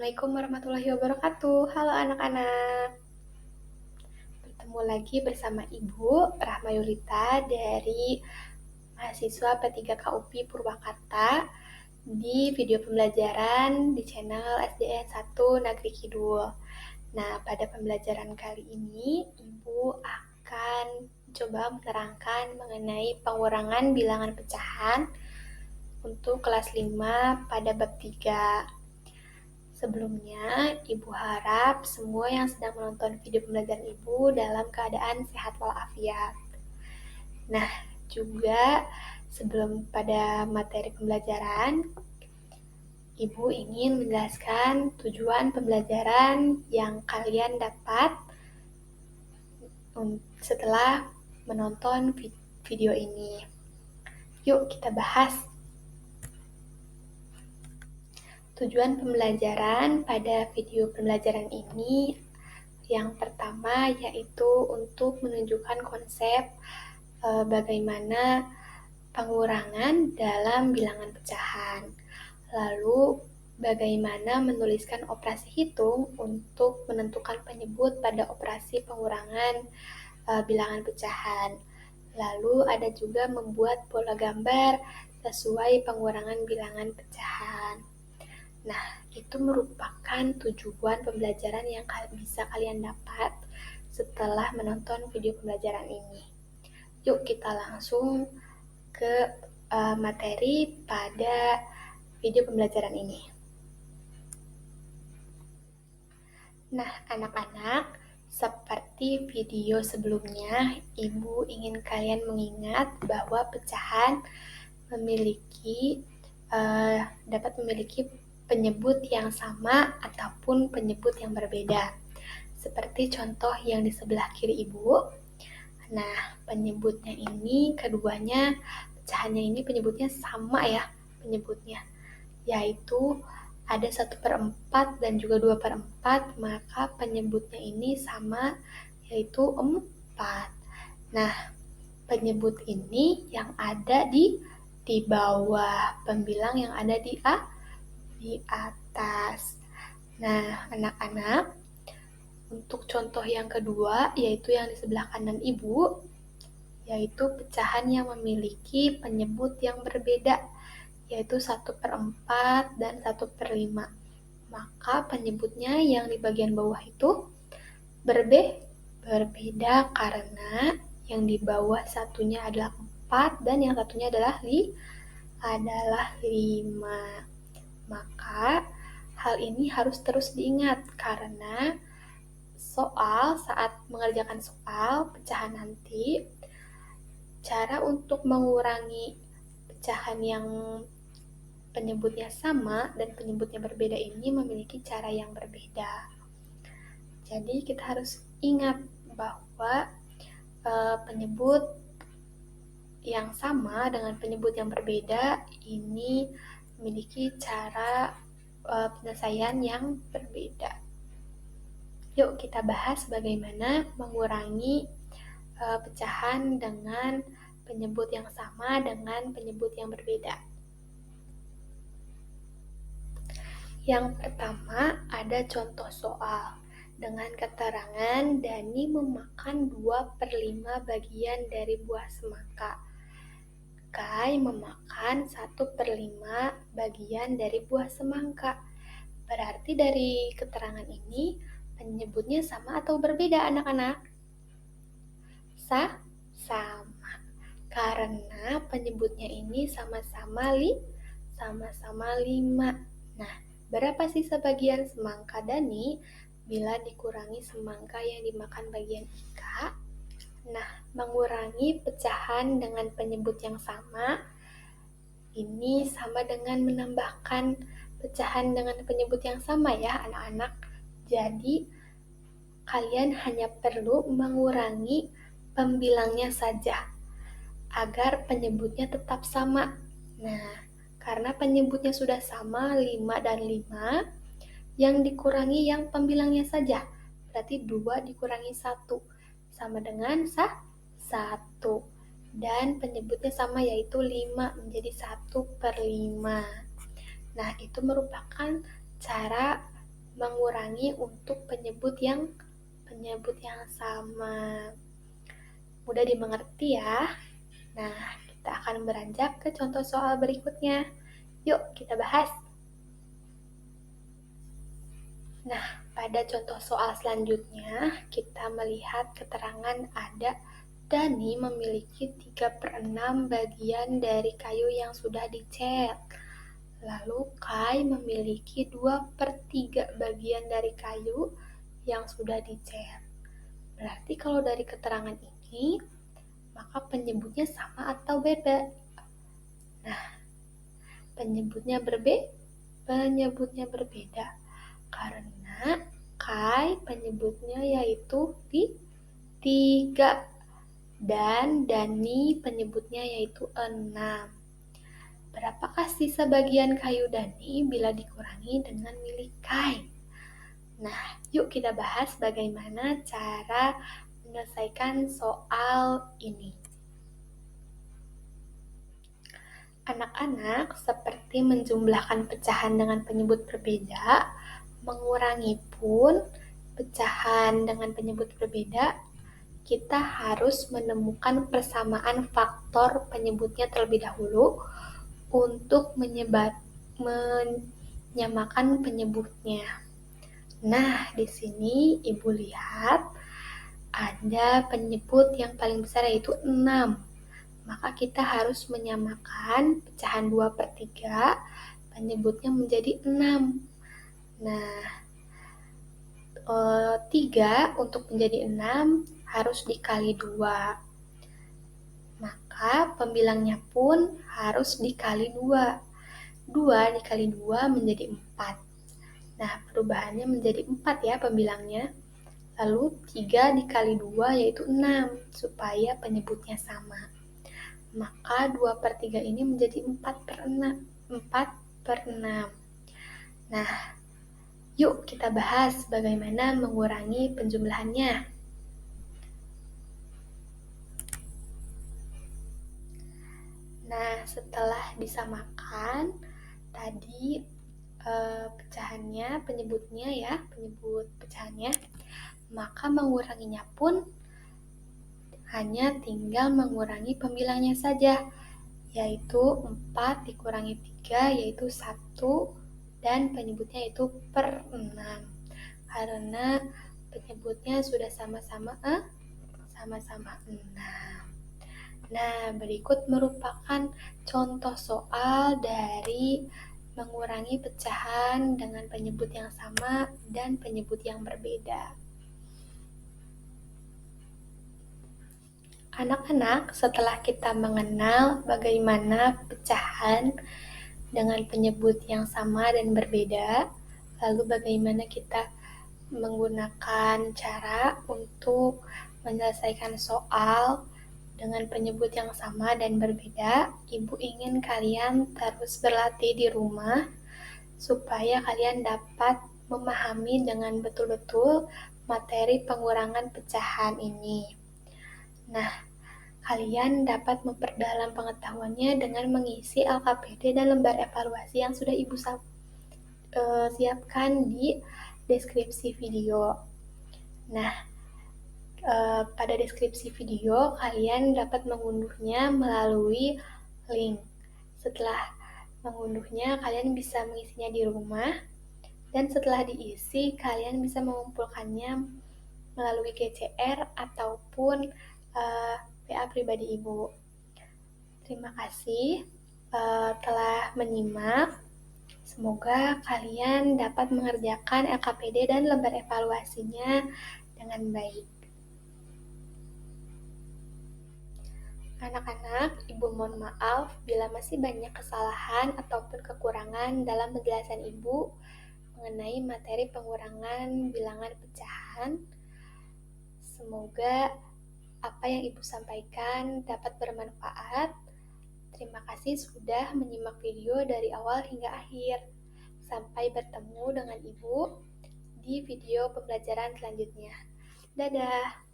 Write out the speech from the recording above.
Assalamualaikum warahmatullahi wabarakatuh. Halo anak-anak. Bertemu lagi bersama Ibu Rahma Yulita dari mahasiswa P3 KUPI Purwakarta di video pembelajaran di channel SDN 1 Negeri Kidul. Nah, pada pembelajaran kali ini Ibu akan coba menerangkan mengenai pengurangan bilangan pecahan untuk kelas 5 pada bab 3. Sebelumnya, Ibu harap semua yang sedang menonton video pembelajaran Ibu dalam keadaan sehat walafiat. Nah, juga sebelum pada materi pembelajaran, Ibu ingin menjelaskan tujuan pembelajaran yang kalian dapat setelah menonton video ini. Yuk kita bahas. Tujuan pembelajaran pada video pembelajaran ini yang pertama yaitu untuk menunjukkan konsep bagaimana pengurangan dalam bilangan pecahan. Lalu bagaimana menuliskan operasi hitung untuk menentukan penyebut pada operasi pengurangan bilangan pecahan. Lalu ada juga membuat pola gambar sesuai pengurangan bilangan pecahan. Nah, itu merupakan tujuan pembelajaran yang bisa kalian dapat setelah menonton video pembelajaran ini. Yuk kita langsung ke materi pada video pembelajaran ini. Nah, anak-anak, seperti video sebelumnya, Ibu ingin kalian mengingat bahwa pecahan dapat memiliki penyebut yang sama ataupun penyebut yang berbeda. Seperti contoh yang di sebelah kiri Ibu. Nah, penyebutnya ini, keduanya, pecahannya ini penyebutnya sama ya, penyebutnya. Yaitu ada 1/4 dan juga 2/4, maka penyebutnya ini sama, yaitu 4. Nah, penyebut ini yang ada di bawah, pembilang yang ada di atas. Nah, anak-anak, untuk contoh yang kedua, yaitu yang di sebelah kanan Ibu, yaitu pecahan yang memiliki penyebut yang berbeda, yaitu 1/4 dan 1/5. Maka penyebutnya yang di bagian bawah itu berbeda karena yang di bawah satunya adalah 4 dan yang satunya adalah 5. Maka hal ini harus terus diingat karena saat mengerjakan soal pecahan nanti, cara untuk mengurangi pecahan yang penyebutnya sama dan penyebutnya berbeda ini memiliki cara yang berbeda. Jadi kita harus ingat bahwa penyebut yang sama dengan penyebut yang berbeda ini memiliki cara penyelesaian yang berbeda. Yuk kita bahas bagaimana mengurangi pecahan dengan penyebut yang sama dengan penyebut yang berbeda. Yang pertama ada contoh soal dengan keterangan Dani memakan 2/5 bagian dari buah semangka. Kai memakan 1/5 bagian dari buah semangka. Berarti dari keterangan ini penyebutnya sama atau berbeda anak-anak? Sama. Karena penyebutnya ini sama-sama 5. Nah, berapa sisa bagian semangka Dani bila dikurangi semangka yang dimakan bagian Ika? Nah, mengurangi pecahan dengan penyebut yang sama, ini sama dengan menambahkan pecahan dengan penyebut yang sama ya anak-anak. Jadi, kalian hanya perlu mengurangi pembilangnya saja agar penyebutnya tetap sama. Nah, karena penyebutnya sudah sama 5 dan 5, yang dikurangi yang pembilangnya saja. Berarti 2 dikurangi 1 sama dengan 1. Dan penyebutnya sama yaitu 5 menjadi 1/5. Nah, itu merupakan cara mengurangi untuk penyebut yang sama. Mudah dimengerti ya. Nah, kita akan beranjak ke contoh soal berikutnya. Yuk, kita bahas. Nah, pada contoh soal selanjutnya, kita melihat keterangan ada Dani memiliki 3/6 bagian dari kayu yang sudah dicat. Lalu Kai memiliki 2/3 bagian dari kayu yang sudah dicat. Berarti kalau dari keterangan ini, maka penyebutnya sama atau beda? Nah, penyebutnya berbeda karena Kai penyebutnya yaitu di 3 dan Dani penyebutnya yaitu 6. Berapakah sisa bagian kayu Dani bila dikurangi dengan milik Kai? Nah, yuk kita bahas bagaimana cara menyelesaikan soal ini. Anak-anak seperti menjumlahkan pecahan dengan penyebut berbeda, mengurangi pun pecahan dengan penyebut berbeda, kita harus menemukan persamaan faktor penyebutnya terlebih dahulu untuk menyamakan penyebutnya. Nah, di sini Ibu lihat ada penyebut yang paling besar yaitu 6. Maka kita harus menyamakan pecahan 2/3 penyebutnya menjadi 6. Nah, 3 untuk menjadi 6 harus dikali 2. Maka pembilangnya pun harus dikali 2. 2 dikali 2 menjadi 4. Nah, perubahannya menjadi 4 ya pembilangnya. Lalu 3 dikali 2 yaitu 6, supaya penyebutnya sama. Maka 2/3 ini menjadi 4/6. Nah, yuk kita bahas bagaimana mengurangi penjumlahannya. Nah, setelah disamakan, tadi penyebut pecahannya, maka menguranginya pun hanya tinggal mengurangi pembilangnya saja, yaitu 4 dikurangi 3 yaitu 1 dan penyebutnya yaitu per 6 karena penyebutnya sudah sama-sama 6. Nah, berikut merupakan contoh soal dari mengurangi pecahan dengan penyebut yang sama dan penyebut yang berbeda. Anak-anak, setelah kita mengenal bagaimana pecahan dengan penyebut yang sama dan berbeda, lalu bagaimana kita menggunakan cara untuk menyelesaikan soal dengan penyebut yang sama dan berbeda, Ibu ingin kalian terus berlatih di rumah supaya kalian dapat memahami dengan betul-betul materi pengurangan pecahan ini. Nah, kalian dapat memperdalam pengetahuannya dengan mengisi LKPD dan lembar evaluasi yang sudah Ibu siapkan di deskripsi video. Nah, pada deskripsi video, kalian dapat mengunduhnya melalui link. Setelah mengunduhnya, kalian bisa mengisinya di rumah, dan setelah diisi, kalian bisa mengumpulkannya melalui GCR ataupun WA pribadi Ibu. Terima kasih telah menyimak. Semoga kalian dapat mengerjakan LKPD dan lembar evaluasinya dengan baik. Anak-anak, Ibu mohon maaf bila masih banyak kesalahan ataupun kekurangan dalam penjelasan Ibu mengenai materi pengurangan bilangan pecahan. Semoga apa yang Ibu sampaikan dapat bermanfaat. Terima kasih sudah menyimak video dari awal hingga akhir. Sampai bertemu dengan Ibu di video pembelajaran selanjutnya. Dadah!